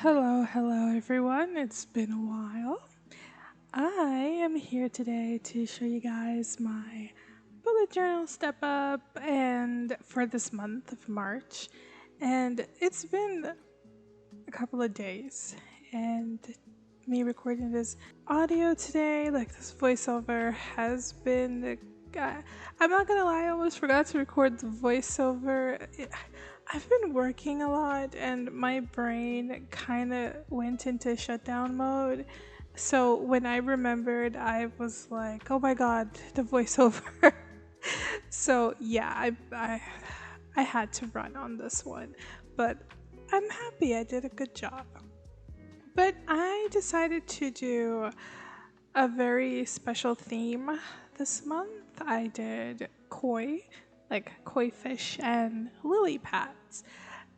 Hello everyone. It's been a while. I am here today to show you guys my bullet journal step up and for this month of March. And it's been a couple of days and me recording this audio today, like this voiceover has been I'm not gonna lie, I almost forgot to record the voiceover. I've been working a lot and my brain kind of went into shutdown mode. So when I remembered, I was like, oh my god, the voiceover. So yeah, I had to run on this one. But I'm happy I did a good job. But I decided to do a very special theme this month. I did koi fish and lily pads,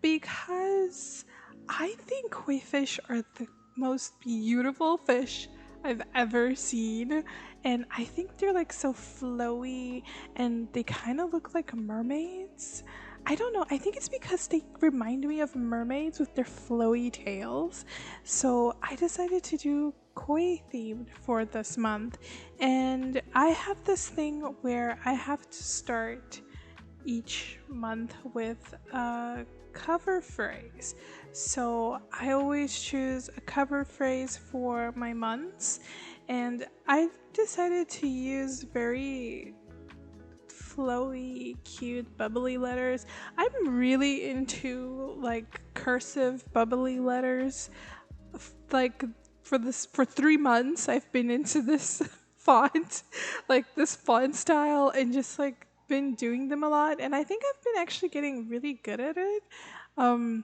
because I think koi fish are the most beautiful fish I've ever seen, and I think they're like so flowy and they kind of look like mermaids. I don't know. I think it's because they remind me of mermaids with their flowy tails. So I decided to do koi themed for this month. And I have this thing where I have to start each month with a cover phrase. So I always choose a cover phrase for my months. And I've decided to use very flowy, cute, bubbly letters. I'm really into like cursive, bubbly letters. Like for 3 months, I've been into this font, like this font style, and just like been doing them a lot. And I think I've been actually getting really good at it. Um,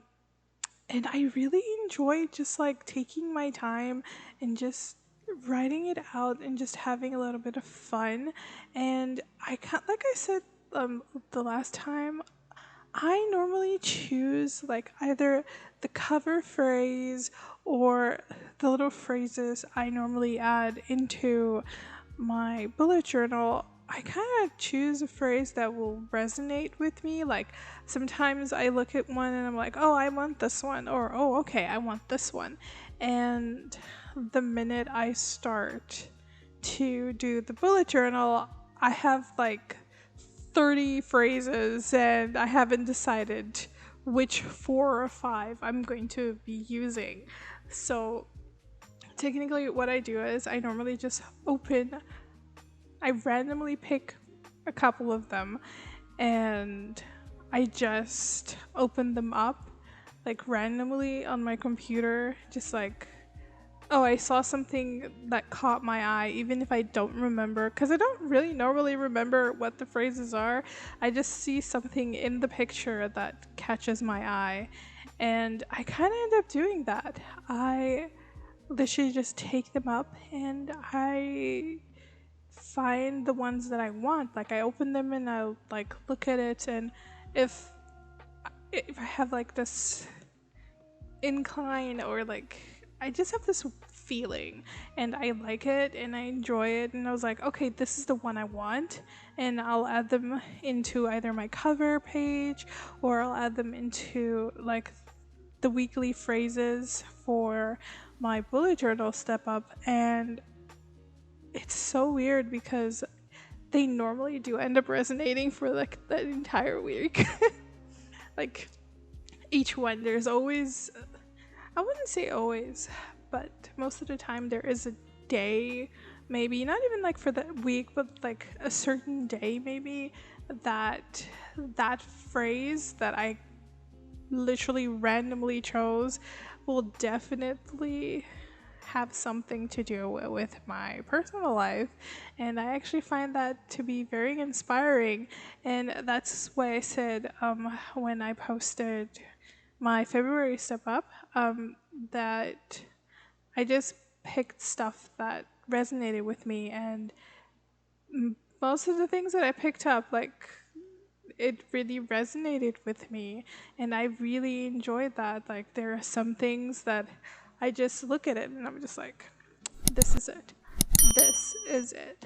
and I really enjoy just like taking my time and just writing it out and just having a little bit of fun. And I can't, like I said the last time, I normally choose like either the cover phrase or the little phrases I normally add into my bullet journal. I kind of choose a phrase that will resonate with me. Like sometimes I look at one and I'm like, oh, I want this one, or oh, okay, I want this one. And the minute I start to do the bullet journal, I have like 30 phrases and I haven't decided which 4 or 5 I'm going to be using. So technically what I do is I normally just I randomly pick a couple of them and I just open them up like randomly on my computer, just like, oh, I saw something that caught my eye, even if I don't remember, because I don't really normally remember what the phrases are. I just see something in the picture that catches my eye, and I kind of end up doing that. I literally just take them up and I find the ones that I want. Like I open them and I'll like look at it, and if I have like this incline or like I just have this feeling and I like it and I enjoy it, and I was like, okay, this is the one I want, and I'll add them into either my cover page or I'll add them into like the weekly phrases for my bullet journal step up. And it's so weird because they normally do end up resonating for like that entire week. Like each one, there's always, I wouldn't say always, but most of the time there is a day, maybe not even like for the week, but like a certain day maybe, that phrase that I literally randomly chose will definitely have something to do with my personal life. And I actually find that to be very inspiring. And that's why I said when I posted my February step up, that I just picked stuff that resonated with me, and most of the things that I picked up, like, it really resonated with me, and I really enjoyed that. Like, there are some things that I just look at it and I'm just like, this is it. This is it.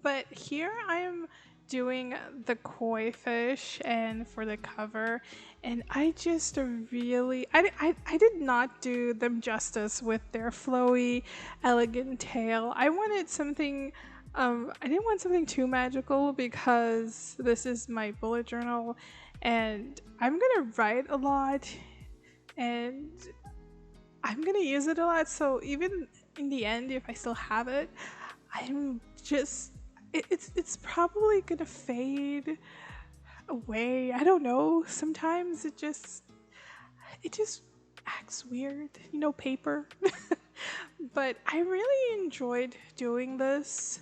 But here I am doing the koi fish and for the cover, and I just really I did not do them justice with their flowy, elegant tail. I wanted something. I didn't want something too magical because this is my bullet journal, and I'm gonna write a lot, and I'm gonna use it a lot. So even in the end, if I still have it, I'm just it's probably gonna fade away. I don't know. Sometimes it just acts weird, paper. But I really enjoyed doing this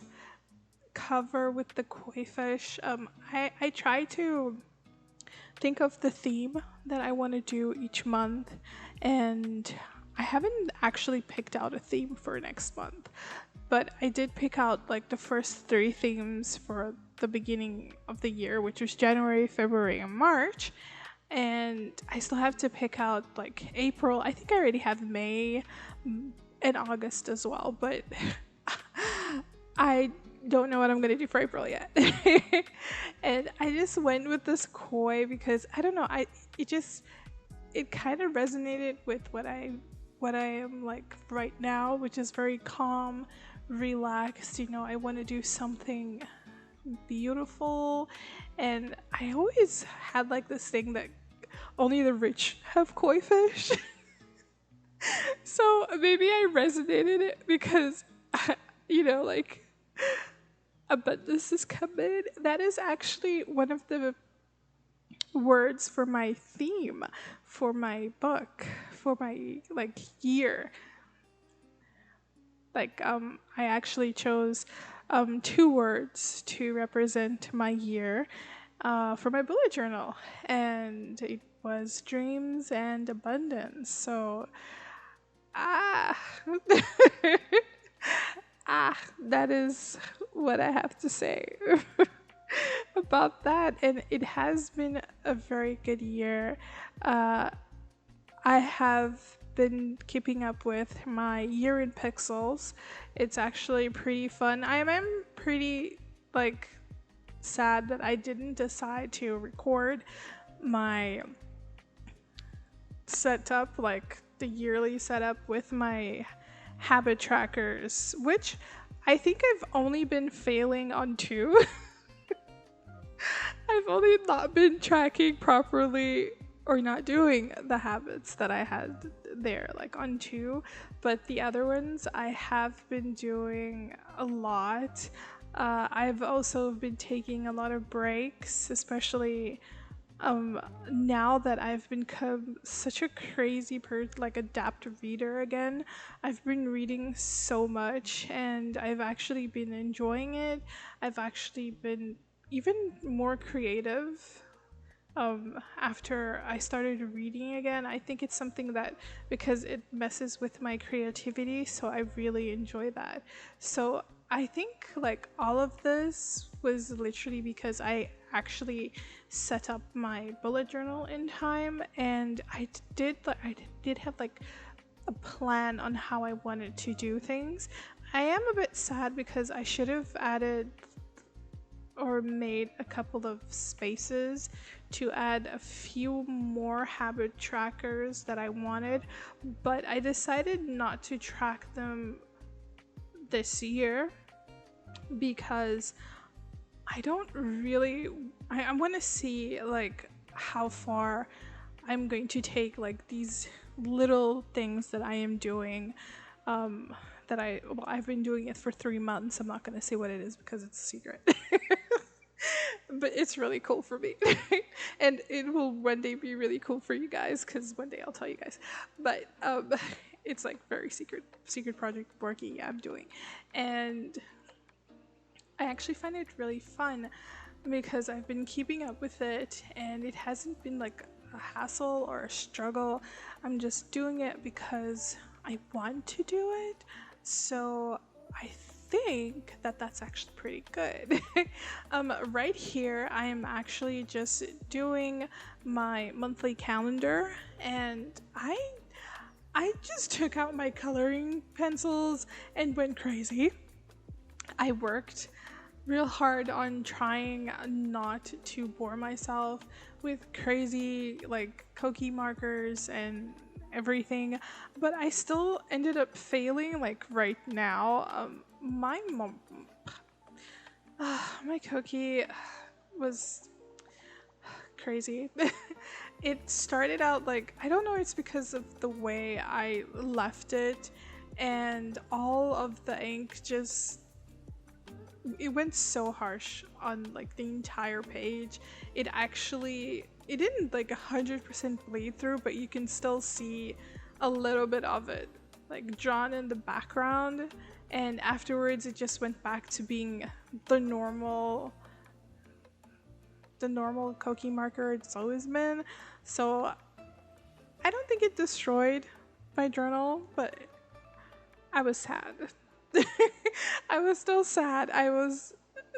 cover with the koi fish. I try to think of the theme that I want to do each month, and I haven't actually picked out a theme for next month, but I did pick out like the first 3 themes for the beginning of the year, which was January, February, and March. And I still have to pick out like April. I think I already have May and August as well, but I don't know what I'm gonna do for April yet. And I just went with this koi because I don't know, it kind of resonated with what I am like right now, which is very calm, relaxed. I want to do something beautiful, and I always had like this thing that only the rich have koi fish. So maybe I resonated it because like abundance is coming. That is actually one of the words for my theme for my book, for my like year. Like I actually chose 2 words to represent my year for my bullet journal, and it was dreams and abundance. So that is what I have to say about that. And it has been a very good year. I have been keeping up with my year in pixels. It's actually pretty fun. I am pretty like sad that I didn't decide to record my setup, like the yearly setup with my habit trackers, which I think I've only been failing on 2. I've only not been tracking properly or not doing the habits that I had there, like on 2, but the other ones I have been doing a lot. I've also been taking a lot of breaks, especially now that I've become such a crazy like adept reader again. I've been reading so much, and I've actually been enjoying it. I've actually been even more creative after I started reading again. I think it's something that, because it messes with my creativity, so I really enjoy that. So I think like all of this was literally because I actually set up my bullet journal in time, and I did have like a plan on how I wanted to do things. I am a bit sad because I should have added or made a couple of spaces to add a few more habit trackers that I wanted, but I decided not to track them this year because I want to see like how far I'm going to take like these little things that I am doing. I've been doing it for 3 months. I'm not going to say what it is because it's a secret. But it's really cool for me. And it will one day be really cool for you guys, because one day I'll tell you guys. But it's like very secret project working I'm doing. And I actually find it really fun because I've been keeping up with it, and it hasn't been like a hassle or a struggle. I'm just doing it because I want to do it. So I think that that's actually pretty good. Right here, I am actually just doing my monthly calendar, and I just took out my coloring pencils and went crazy. I worked real hard on trying not to bore myself with crazy like Koki markers and everything, but I still ended up failing like right now. My mom, my Koki was crazy. It started out like, I don't know, it's because of the way I left it, and all of the ink just, it went so harsh on like the entire page. It didn't like 100% bleed through, but you can still see a little bit of it like drawn in the background, and afterwards it just went back to being the normal Koki marker it's always been. So I don't think it destroyed my journal, but I was sad. I was still sad. I was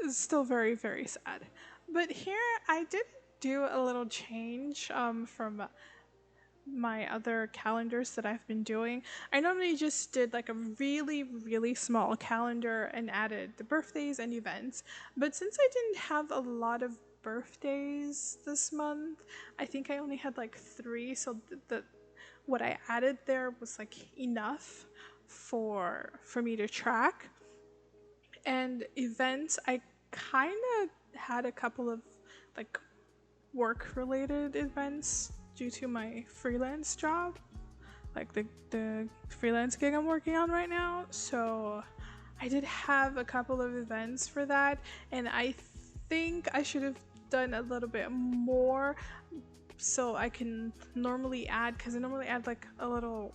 still very, very sad. But here I did do a little change from my other calendars that I've been doing. I normally just did like a really, really small calendar and added the birthdays and events. But since I didn't have a lot of birthdays this month, I think I only had like 3, so what I added there was like enough for me to track. And events, I kind of had a couple of like work related events due to my freelance job, like the freelance gig I'm working on right now. So I did have a couple of events for that, and I think I should have done a little bit more, so I can normally add, because I normally add like a little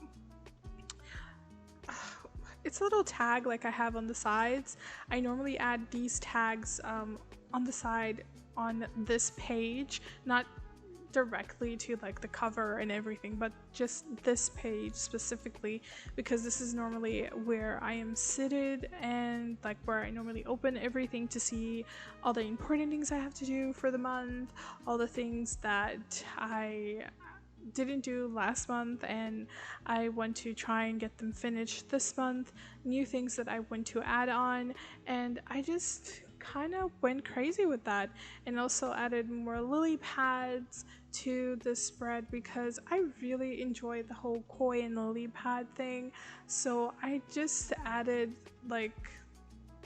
it's a little tag like I have on the sides. I normally add these tags on the side on this page, not directly to like the cover and everything, but just this page specifically, because this is normally where I am seated and like where I normally open everything to see all the important things I have to do for the month, all the things that I didn't do last month and I want to try and get them finished this month, new things that I want to add on, and I just kind of went crazy with that, and also added more lily pads to the spread because I really enjoy the whole koi and lily pad thing. So I just added like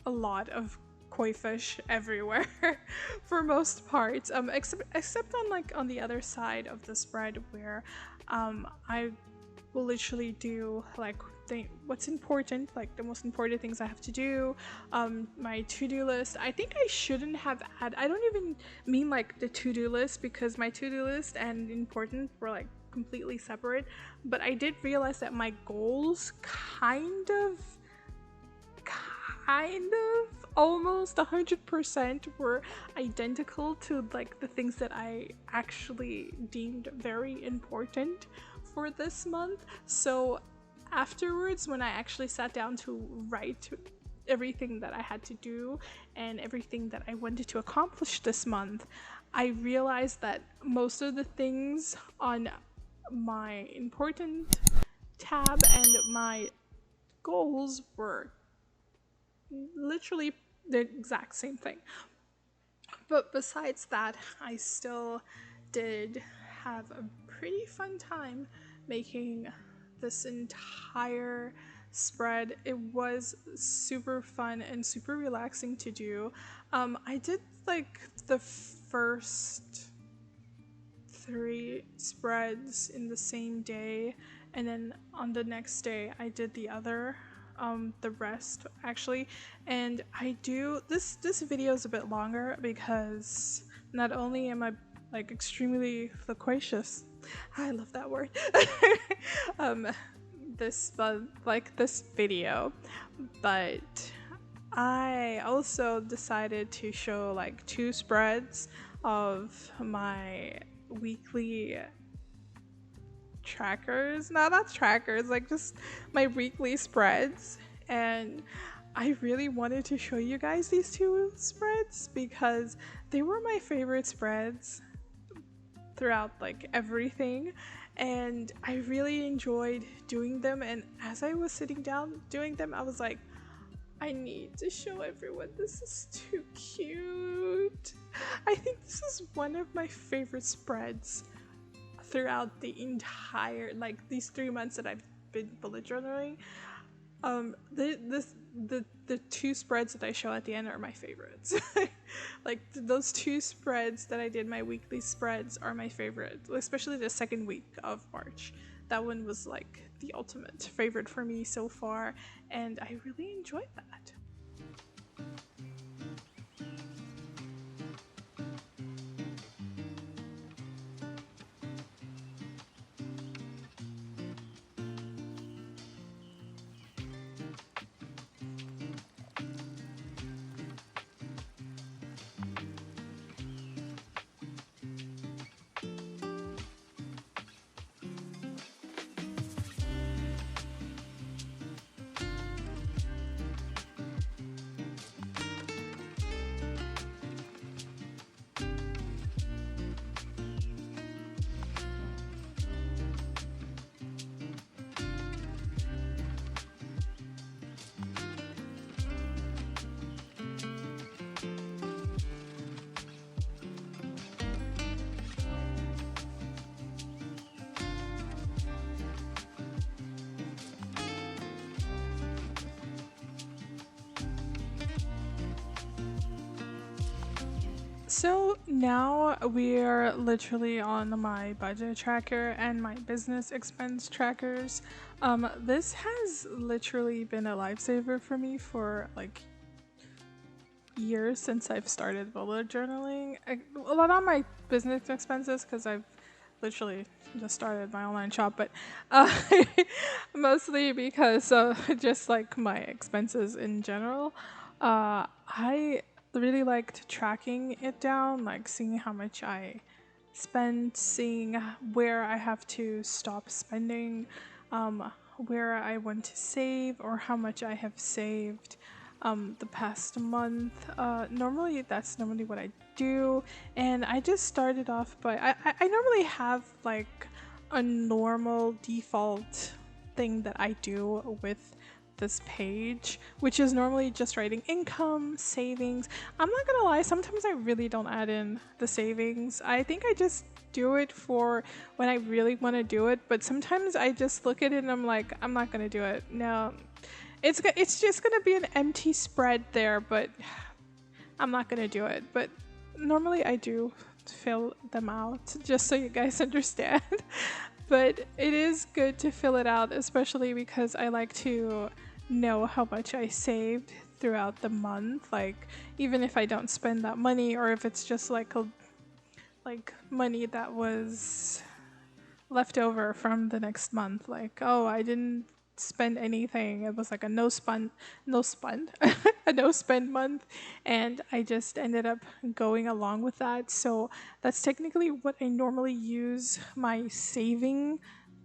a lot of koi fish everywhere for most parts, except on like on the other side of the spread where I will literally do like what's important, like the most important things I have to do, my to-do list. I think I shouldn't have I don't even mean like the to-do list, because my to-do list and important were like completely separate, but I did realize that my goals kind of almost 100% were identical to like the things that I actually deemed very important for this month. So afterwards, when I actually sat down to write everything that I had to do and everything that I wanted to accomplish this month, I realized that most of the things on my important tab and my goals were literally the exact same thing. But besides that, I still did have a pretty fun time making this entire spread. It was super fun and super relaxing to do. I did like the first 3 spreads in the same day, and then on the next day I did the rest actually. And I do this video is a bit longer because not only am I like extremely loquacious, I love that word, this video, but I also decided to show like 2 spreads of my weekly trackers. No, not trackers, like just my weekly spreads. And I really wanted to show you guys these 2 spreads because they were my favorite spreads throughout like everything, and I really enjoyed doing them. And as I was sitting down doing them, I was like, I need to show everyone. This is too cute. I think this is one of my favorite spreads throughout the entire, like, these 3 months that I've been bullet journaling. The two spreads that I show at the end are my favorites. Like, those two spreads that I did, my weekly spreads, are my favorite, especially the second week of March. That one was like the ultimate favorite for me so far, and I really enjoyed that. So now we're literally on my budget tracker and my business expense trackers. This has literally been a lifesaver for me for like years since I've started bullet journaling. A lot on my business expenses because I've literally just started my online shop, but mostly because of just like my expenses in general. I really liked tracking it down, like seeing how much I spent, seeing where I have to stop spending, where I want to save, or how much I have saved the past month. That's normally what I do, and I just started off by I normally have like a normal default thing that I do with this page, which is normally just writing income, savings. I'm not gonna lie, sometimes I really don't add in the savings. I think I just do it for when I really want to do it, but sometimes I just look at it and I'm like, I'm not gonna do it. No, it's just gonna be an empty spread there, but I'm not gonna do it. But normally I do fill them out, just so you guys understand. But it is good to fill it out, especially because I like to know how much I saved throughout the month. Like, even if I don't spend that money, or if it's just like money that was left over from the next month. Like, oh, I didn't spend anything. It was like a a no spend month, and I just ended up going along with that. So that's technically what I normally use my saving,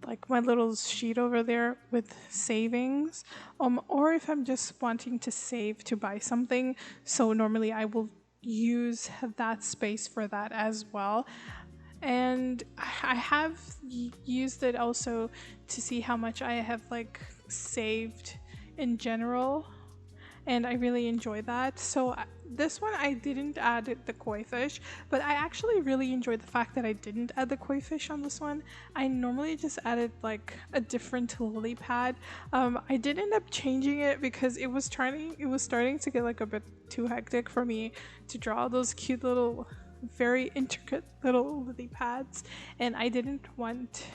like my little sheet over there with savings, or if I'm just wanting to save to buy something. So normally I will use that space for that as well. And I have used it also to see how much I have like saved in general, and I really enjoy that. So this one I didn't add the koi fish, but I actually really enjoyed the fact that I didn't add the koi fish on this one. I normally just added like a different lily pad. I did end up changing it because it was starting to get like a bit too hectic for me to draw those cute little, very intricate little lily pads, and I didn't want,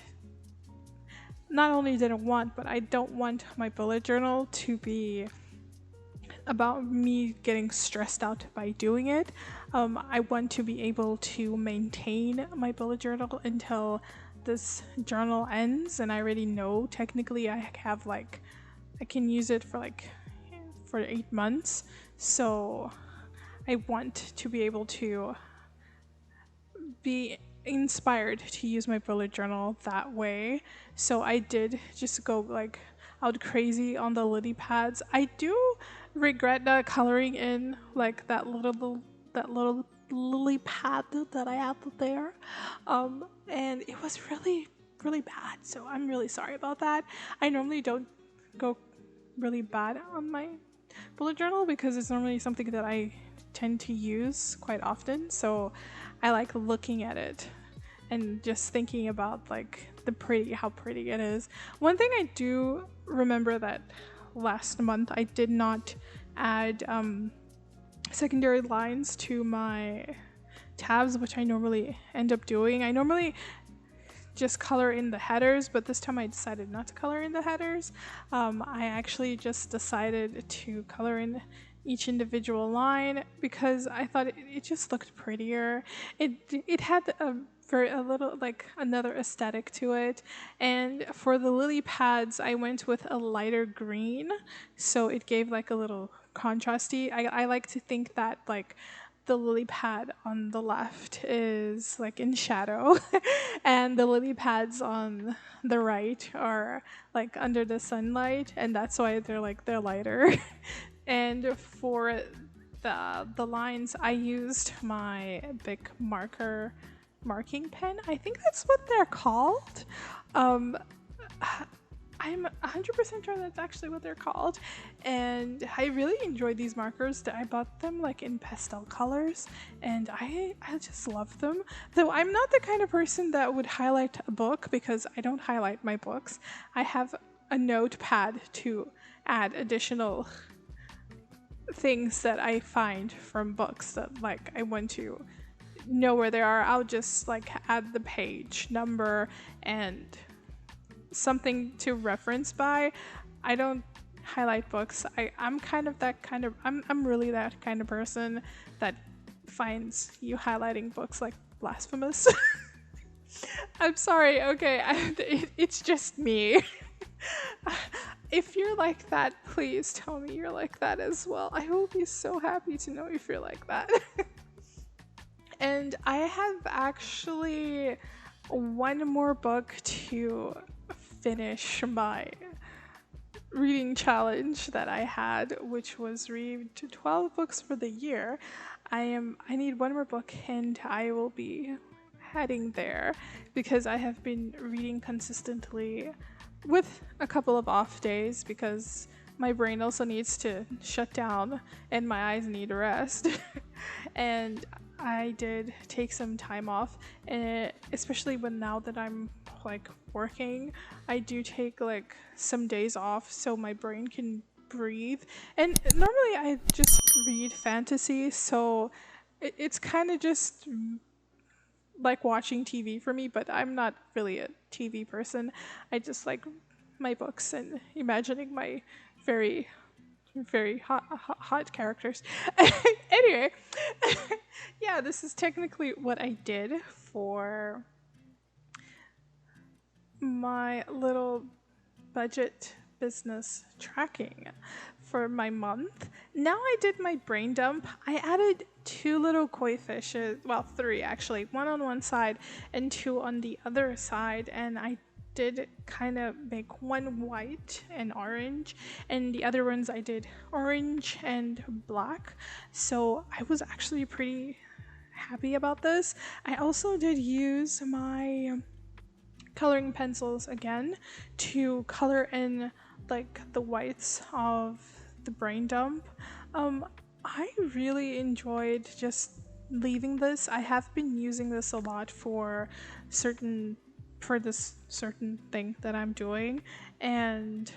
not only didn't want, but I don't want my bullet journal to be about me getting stressed out by doing it. I want to be able to maintain my bullet journal until this journal ends, and I already know technically I have like, I can use it for 8 months. So I want to be able to be inspired to use my bullet journal that way. So I did just go like out crazy on the lily pads. I do regret not coloring in like that little lily pad that I have there, and it was really bad, so I'm really sorry about that. I normally don't go really bad on my bullet journal because it's normally something that I tend to use quite often. So I like looking at it and just thinking about like how pretty it is. One thing I do remember that last month I did not add secondary lines to my tabs, which I normally end up doing. I normally just color in the headers, but this time I decided not to color in the headers. I actually just decided to color in each individual line because I thought it just looked prettier. It had a little like another aesthetic to it, and for the lily pads I went with a lighter green, so it gave like a little contrasty. I like to think that like the lily pad on the left is like in shadow and the lily pads on the right are like under the sunlight, and that's why they're lighter. And for the lines I used my BIC marking pen. I think that's what they're called. I'm 100% sure that's actually what they're called, and I really enjoyed these markers. I bought them like in pastel colors, and I just love them. Though I'm not the kind of person that would highlight a book because I don't highlight my books. I have a notepad to add additional things that I find from books that like I want to know where they are. I'll just like add the page number and something to reference by. I don't highlight books. I'm really that kind of person that finds you highlighting books like blasphemous. I'm sorry, okay, it's just me. If you're like that, please tell me you're like that as well. I will be so happy to know if you're like that. And I have actually one more book to finish my reading challenge that I had, which was read 12 books for the year. I need one more book and I will be heading there because I have been reading consistently with a couple of off days because my brain also needs to shut down and my eyes need rest. And I did take some time off, and especially now that I'm like working, I do take like some days off so my brain can breathe. And normally I just read fantasy, so it's kind of just like watching TV for me, but I'm not really a TV person. I just like my books and imagining my very hot characters. Anyway, yeah, this is technically what I did for my little budget business tracking for my month. Now I did my brain dump. I added 2 little koi fishes, well 3 actually, 1 on one side and 2 on the other side, and I did kind of make 1 white and orange, and the other ones I did orange and black. So I was actually pretty happy about this. I also did use my coloring pencils again to color in like the whites of the brain dump. I really enjoyed just leaving this. I have been using this a lot for this certain thing that I'm doing, and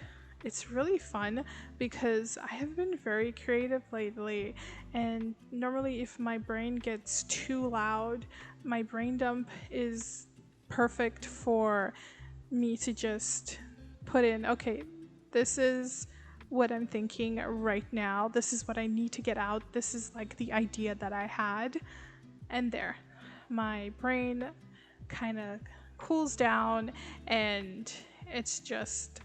it's really fun because I have been very creative lately, and normally if my brain gets too loud, my brain dump is perfect for me to just put in, okay, this is what I'm thinking right now, this is what I need to get out, this is like the idea that I had, and there, my brain kind of cools down and it's just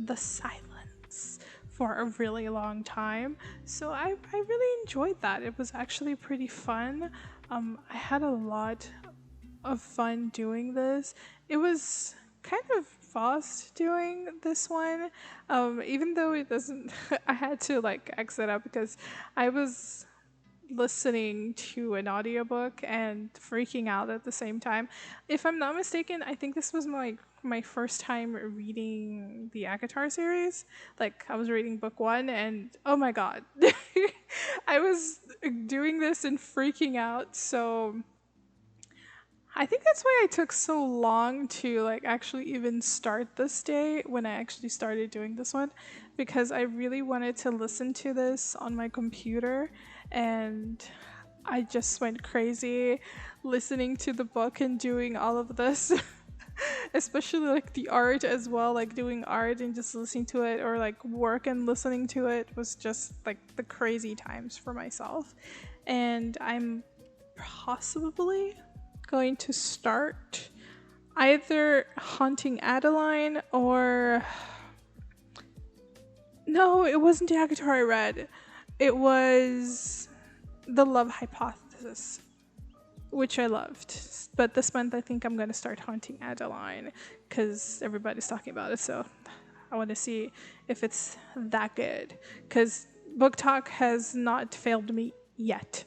the silence for a really long time. So I really enjoyed that. It was actually pretty fun. I had a lot of fun doing this. It was kind of fast doing this one, even though it doesn't I had to like exit out because I was listening to an audiobook and freaking out at the same time. If I'm not mistaken, I think this was my first time reading the ACOTAR series. Like, I was reading book 1 and oh my god. I was doing this and freaking out. So I think that's why I took so long to like actually even start this day when I actually started doing this one, because I really wanted to listen to this on my computer, and I just went crazy listening to the book and doing all of this. Especially like the art as well, like doing art and just listening to it, or like work and listening to it was just like the crazy times for myself. And I'm possibly going to start either Haunting Adeline or no, it wasn't the ACOTAR I read. It was The Love Hypothesis, which I loved. But this month I think I'm going to start Haunting Adeline because everybody's talking about it. So I want to see if it's that good, because Book Talk has not failed me yet.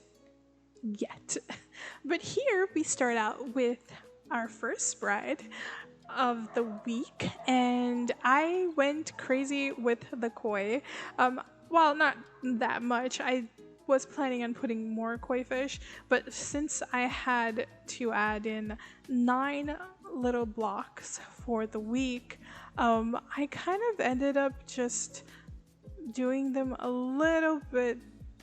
But here we start out with our first spread of the week, and I went crazy with the koi. Well, not that much. I was planning on putting more koi fish, but since I had to add in 9 little blocks for the week, I kind of ended up just doing them a little bit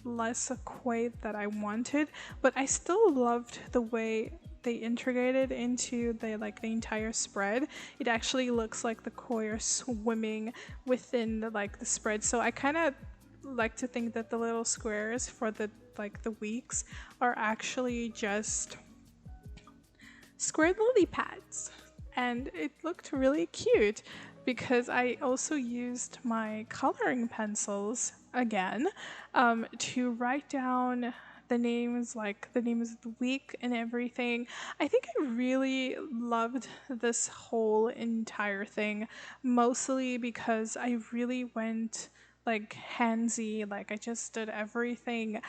less koi that I wanted, but I still loved the way they integrated into the entire spread. It actually looks like the koi are swimming within the spread. So I kind of like to think that the little squares for the weeks are actually just square lily pads, and it looked really cute because I also used my coloring pencils again to write down the names, like the names of the week and everything. I think I really loved this whole entire thing, mostly because I really went handsy. Like, I just did everything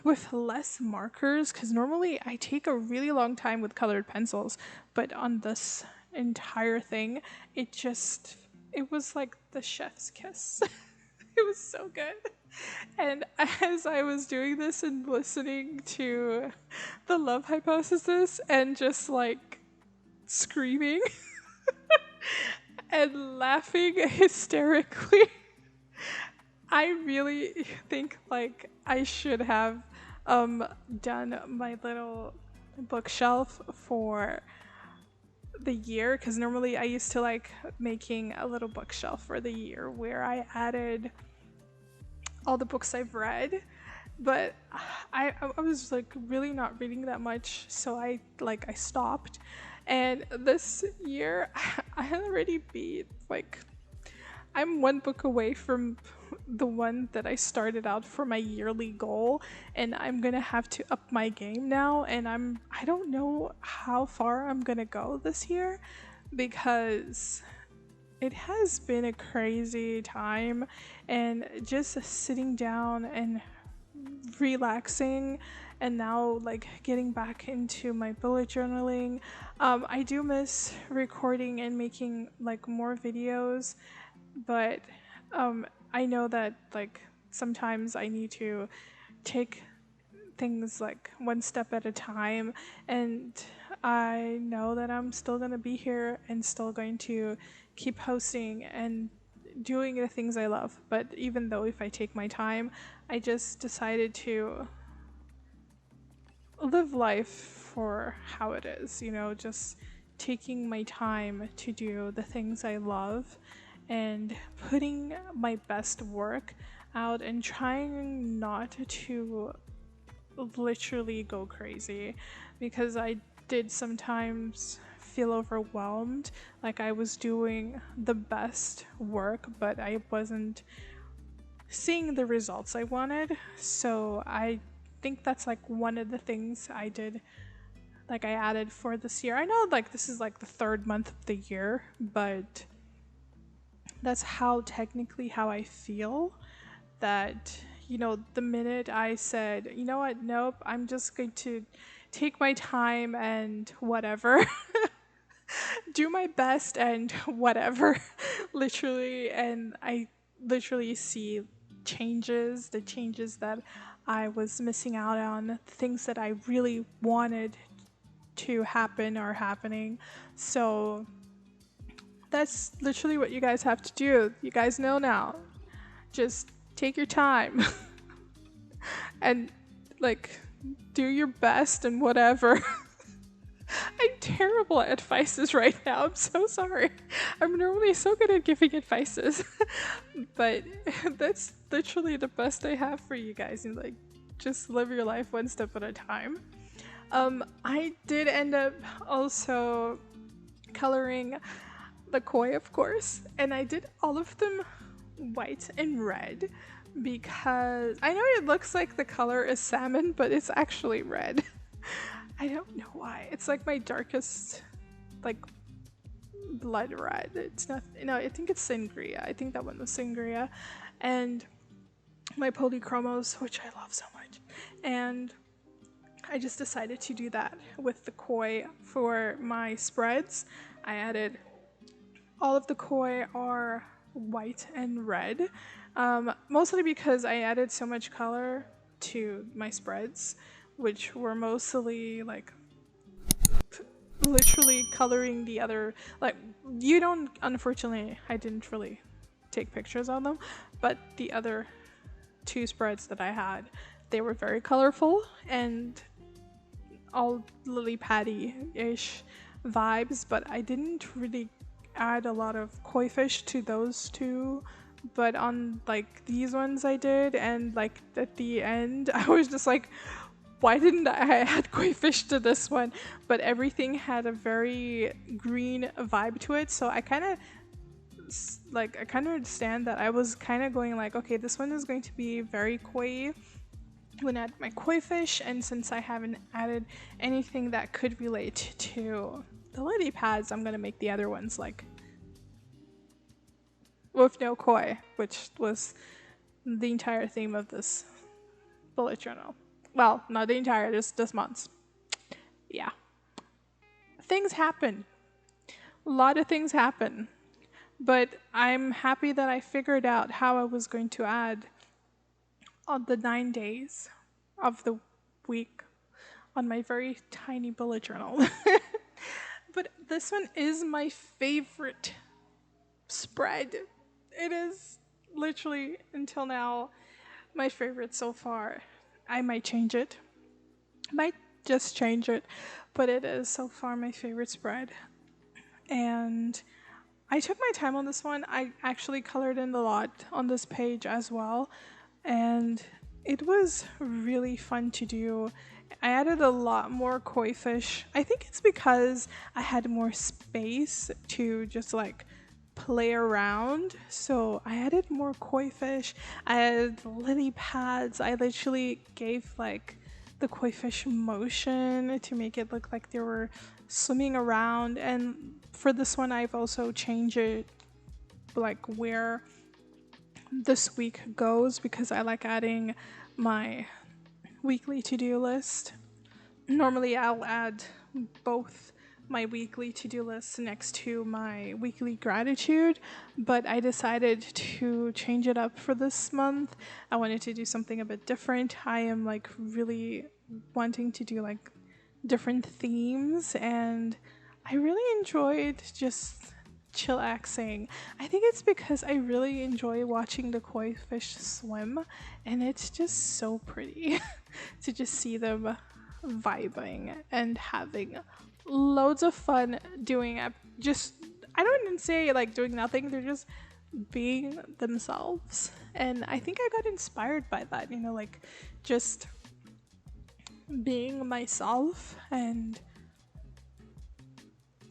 with less markers, because normally I take a really long time with colored pencils, but on this entire thing, it was like the chef's kiss. It was so good. And as I was doing this and listening to The Love Hypothesis and just screaming and laughing hysterically, I really think I should have done my little bookshelf for the year, because normally I used to making a little bookshelf for the year where I added all the books I've read, but I was really not reading that much, so I stopped. And this year I already beat I'm 1 book away from the one that I started out for my yearly goal, and I'm gonna have to up my game now, and I don't know how far I'm gonna go this year, because it has been a crazy time, and just sitting down and relaxing, and now getting back into my bullet journaling. I do miss recording and making more videos, but I know that sometimes I need to take things 1 step at a time, and I know that I'm still going to be here and still going to keep posting and doing the things I love. But even though if I take my time, I just decided to live life for how it is, just taking my time to do the things I love and putting my best work out and trying not to literally go crazy, because I did sometimes feel overwhelmed, like I was doing the best work but I wasn't seeing the results I wanted. So I think that's one of the things I did, I added for this year. I know this is the 3rd month of the year, but that's technically how I feel, that you know, the minute I said, you know what, nope, I'm just going to take my time and whatever, do my best and whatever, literally. And I literally see changes, the changes that I was missing out on, things that I really wanted to happen are happening. So that's literally what you guys have to do. You guys know now. Just take your time and like do your best and whatever. I'm terrible at advices right now. I'm so sorry. I'm normally so good at giving advices. But that's literally the best I have for you guys. And like just live your life one step at a time. I did end up also coloring the koi, of course, and I did all of them white and red because I know it looks like the color is salmon, but it's actually red. I don't know why. It's like my darkest, like, blood red. It's not, no, I think it's sangria. I think that one was sangria. And my Polychromos, which I love so much. And I just decided to do that with the koi for my spreads. I added all of the koi are white and red, mostly because I added so much color to my spreads, which were mostly like literally coloring the other, like you don't, unfortunately I didn't really take pictures of them, but the other two spreads that I had, they were very colorful and all lily paddy-ish vibes, but I didn't really add a lot of koi fish to those two, but on like these ones I did. And like at the end I was just like, why didn't I add koi fish to this one? But everything had a very green vibe to it, so I kind of understand that. I was kind of going like, okay, this one is going to be very koi when I add my koi fish, and since I haven't added anything that could relate to the lily pads, I'm gonna make the other ones like with no koi, which was the entire theme of this bullet journal. Well, not the entire, just this month. Yeah. Things happen. A lot of things happen. But I'm happy that I figured out how I was going to add on the 9 days of the week on my very tiny bullet journal. But this one is my favorite spread. It is literally, until now, my favorite so far. I might change it. Might just change it. But it is so far my favorite spread. And I took my time on this one. I actually colored in a lot on this page as well. And it was really fun to do. I added a lot more koi fish. I think it's because I had more space to just like play around. So I added more koi fish. I added lily pads. I literally gave like the koi fish motion to make it look like they were swimming around. And for this one, I've also changed it like where this week goes, because I like adding my weekly to-do list. Normally I'll add both my weekly to-do list next to my weekly gratitude, but I decided to change it up for this month. I wanted to do something a bit different. I am like really wanting to do like different themes, and I really enjoyed just chillaxing. I think it's because I really enjoy watching the koi fish swim, and it's just so pretty to just see them vibing and having loads of fun doing it. Just, I don't even say like doing nothing, they're just being themselves. And I think I got inspired by that, you know, like just being myself and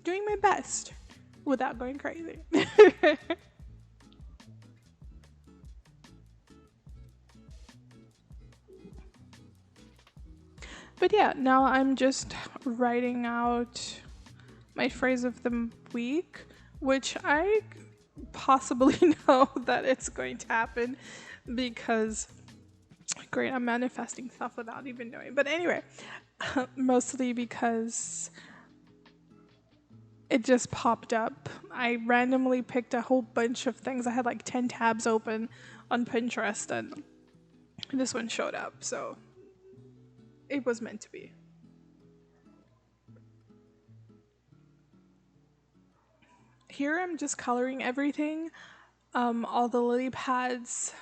doing my best without going crazy. But yeah, now I'm just writing out my phrase of the week, which I possibly know that it's going to happen because Great, I'm manifesting stuff without even knowing. But anyway, mostly because it just popped up. I randomly picked a whole bunch of things. I had like 10 tabs open on Pinterest and this one showed up. So it was meant to be. Here I'm just coloring everything. All the lily pads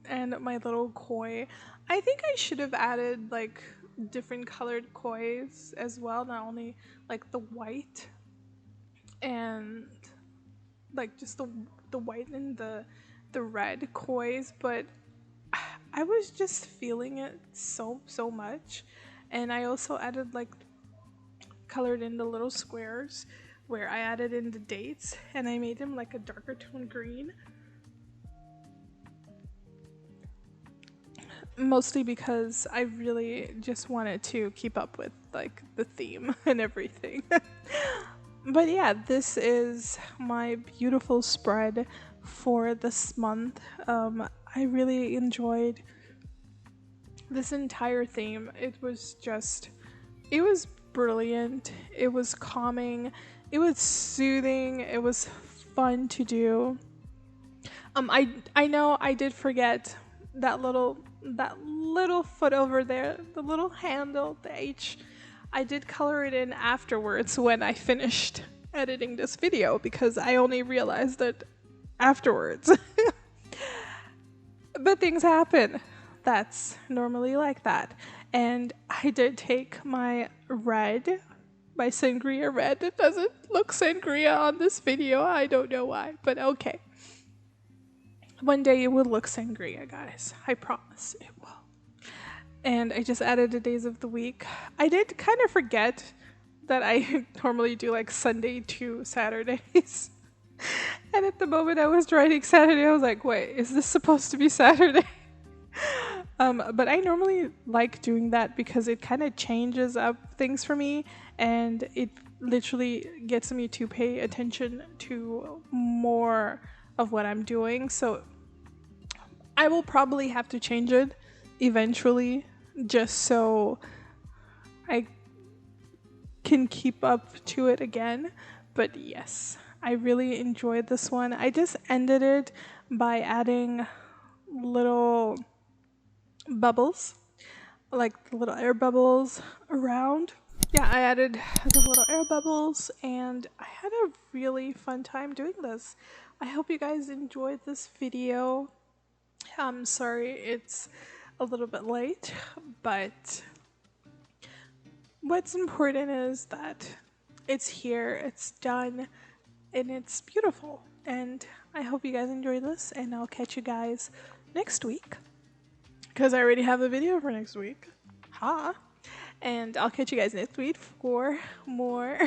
and my little koi. I think I should have added like different colored kois as well, not only like the white and like just the white and the red kois, but I was just feeling it so much. And I also added like colored in the little squares where I added in the dates and I made them like a darker tone green. Mostly because I really just wanted to keep up with like the theme and everything. But yeah, this is my beautiful spread for this month. I really enjoyed this entire theme. It was brilliant. It was calming. It was soothing. It was fun to do. I know I did forget that little foot over there, the little handle, the H. I did color it in afterwards when I finished editing this video because I only realized it afterwards. But things happen. That's normally like that. And I did take my red, my sangria red. It doesn't look sangria on this video. I don't know why, but okay. One day it will look sangria, guys. I promise it will. And I just added the days of the week. I did kind of forget that I normally do like Sunday to Saturdays. And at the moment I was writing Saturday, I was like, wait, is this supposed to be Saturday? But I normally like doing that because it kind of changes up things for me and it literally gets me to pay attention to more of what I'm doing. So I will probably have to change it eventually just so I can keep up to it again. But yes, I really enjoyed this one. I just ended it by adding little bubbles, like the little air bubbles around. Yeah, I added the little air bubbles and I had a really fun time doing this. I hope you guys enjoyed this video. I'm sorry it's a little bit late, but what's important is that it's here, it's done, and it's beautiful. And I hope you guys enjoy this, and I'll catch you guys next week because I already have a video for next week. Ha! And I'll catch you guys next week for more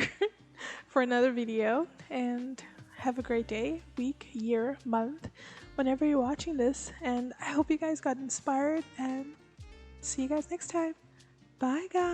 for another video. And have a great day, week, year, month, whenever you're watching this. And I hope you guys got inspired, and see you guys next time. Bye, guys.